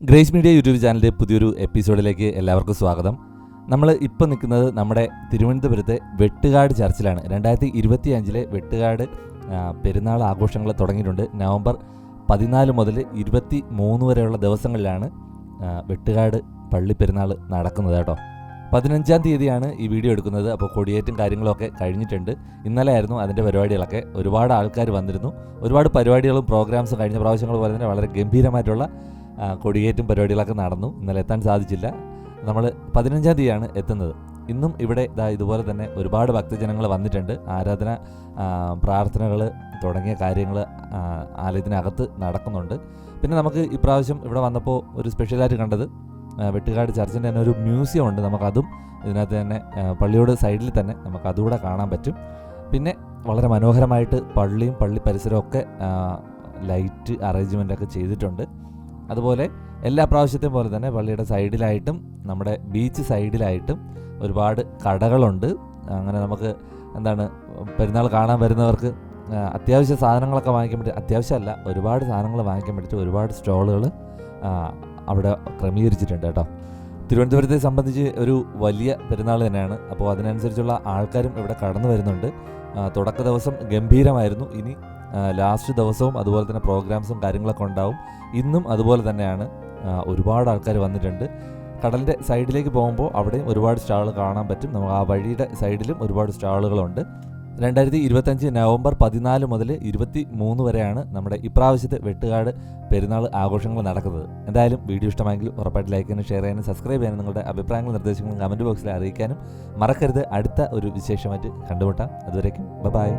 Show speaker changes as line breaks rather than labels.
Grace media YouTube ചാനലിൻ്റെ പുതിയൊരു എപ്പിസോഡിലേക്ക് എല്ലാവർക്കും സ്വാഗതം. നമ്മൾ ഇപ്പോൾ നിൽക്കുന്നത് നമ്മുടെ തിരുവനന്തപുരത്തെ വെട്ടുകാട് ചർച്ചിലാണ്. 2025 വെട്ടുകാട് പെരുന്നാൾ ആഘോഷങ്ങൾ തുടങ്ങിയിട്ടുണ്ട്. നവംബർ 14 മുതൽ 23 വരെയുള്ള ദിവസങ്ങളിലാണ് വെട്ടുകാട് പള്ളി പെരുന്നാൾ നടക്കുന്നത് കേട്ടോ. 15-ാം തീയതിയാണ് ഈ വീഡിയോ എടുക്കുന്നത്. അപ്പോൾ കൊടിയേറ്റും കാര്യങ്ങളൊക്കെ കഴിഞ്ഞിട്ടുണ്ട്. ഇന്നലെ ആയിരുന്നു അതിൻ്റെ പരിപാടികളൊക്കെ. ഒരുപാട് ആൾക്കാർ വന്നിരുന്നു. ഒരുപാട് പരിപാടികളും പ്രോഗ്രാംസും കഴിഞ്ഞ പ്രാവശ്യങ്ങൾ പോലെ തന്നെ വളരെ ഗംഭീരമായിട്ടുള്ള കൊടിയേറ്റും പരിപാടികളൊക്കെ നടന്നു. ഇന്നലെ എത്താൻ സാധിച്ചില്ല. നമ്മൾ 15-ാം തീയതിയാണ് എത്തുന്നത്. ഇന്നും ഇവിടെ ഇതുപോലെ തന്നെ ഒരുപാട് ഭക്തജനങ്ങൾ വന്നിട്ടുണ്ട്. ആരാധന, പ്രാർത്ഥനകൾ തുടങ്ങിയ കാര്യങ്ങൾ ആലയത്തിനകത്ത് നടക്കുന്നുണ്ട്. പിന്നെ നമുക്ക് ഇപ്രാവശ്യം ഇവിടെ വന്നപ്പോൾ ഒരു സ്പെഷ്യലായിട്ട് കണ്ടത് വെട്ടുകാട് ചർച്ചിൻ്റെ തന്നെ ഒരു മ്യൂസിയം ഉണ്ട്. നമുക്കതും ഇതിനകത്ത് തന്നെ പള്ളിയോട് സൈഡിൽ തന്നെ നമുക്ക് അതുകൂടെ കാണാൻ പറ്റും. പിന്നെ വളരെ മനോഹരമായിട്ട് പള്ളിയും പള്ളി പരിസരവും ഒക്കെ ലൈറ്റ് അറേഞ്ച്മെൻ്റൊക്കെ ചെയ്തിട്ടുണ്ട്. അതുപോലെ എല്ലാ പ്രാവശ്യത്തെയും പോലെ തന്നെ പള്ളിയുടെ സൈഡിലായിട്ടും നമ്മുടെ ബീച്ച് സൈഡിലായിട്ടും ഒരുപാട് കടകളുണ്ട്. അങ്ങനെ നമുക്ക് പെരുന്നാൾ കാണാൻ വരുന്നവർക്ക് അത്യാവശ്യ സാധനങ്ങളൊക്കെ വാങ്ങിക്കാൻ പറ്റും. അത്യാവശ്യമല്ല, ഒരുപാട് സാധനങ്ങൾ വാങ്ങിക്കാൻ പറ്റും. ഒരുപാട് സ്റ്റോളുകൾ അവിടെ ക്രമീകരിച്ചിട്ടുണ്ട് കേട്ടോ. തിരുവനന്തപുരത്തെ സംബന്ധിച്ച് ഒരു വലിയ പെരുന്നാൾ തന്നെയാണ്. അപ്പോൾ അതിനനുസരിച്ചുള്ള ആൾക്കാരും ഇവിടെ കടന്നു വരുന്നുണ്ട്. തുടക്ക ദിവസം ഗംഭീരമായിരുന്നു. ഇനി ലാസ്റ്റ് ദിവസവും അതുപോലെ തന്നെ പ്രോഗ്രാംസും കാര്യങ്ങളൊക്കെ ഉണ്ടാവും. ഇന്നും അതുപോലെ തന്നെയാണ്. ഒരുപാട് ആൾക്കാർ വന്നിട്ടുണ്ട്. കടലിൻ്റെ സൈഡിലേക്ക് പോകുമ്പോൾ അവിടെയും ഒരുപാട് സ്റ്റാളുകൾ കാണാൻ പറ്റും. നമുക്ക് ആ വഴിയുടെ സൈഡിലും ഒരുപാട് സ്റ്റാളുകളുണ്ട്. 2025 നവംബർ 14 മുതൽ 23 വരെയാണ് നമ്മുടെ ഇപ്രാവശ്യത്തെ വെട്ടുകാട് പെരുന്നാൾ ആഘോഷങ്ങൾ നടക്കുന്നത്. എന്തായാലും വീഡിയോ ഇഷ്ടമായെങ്കിൽ ഉറപ്പായിട്ട് ലൈക്ക് ചെയ്യാനും ഷെയർ ചെയ്യാനും സബ്സ്ക്രൈബ് ചെയ്യാനും നിങ്ങളുടെ അഭിപ്രായങ്ങളും നിർദ്ദേശങ്ങളും കമൻറ്റ് ബോക്സിൽ അറിയിക്കാനും മറക്കരുത്. അടുത്ത ഒരു വിശേഷമായിട്ട് കണ്ടുമുട്ടാം. അതുവരേക്കും ബൈ.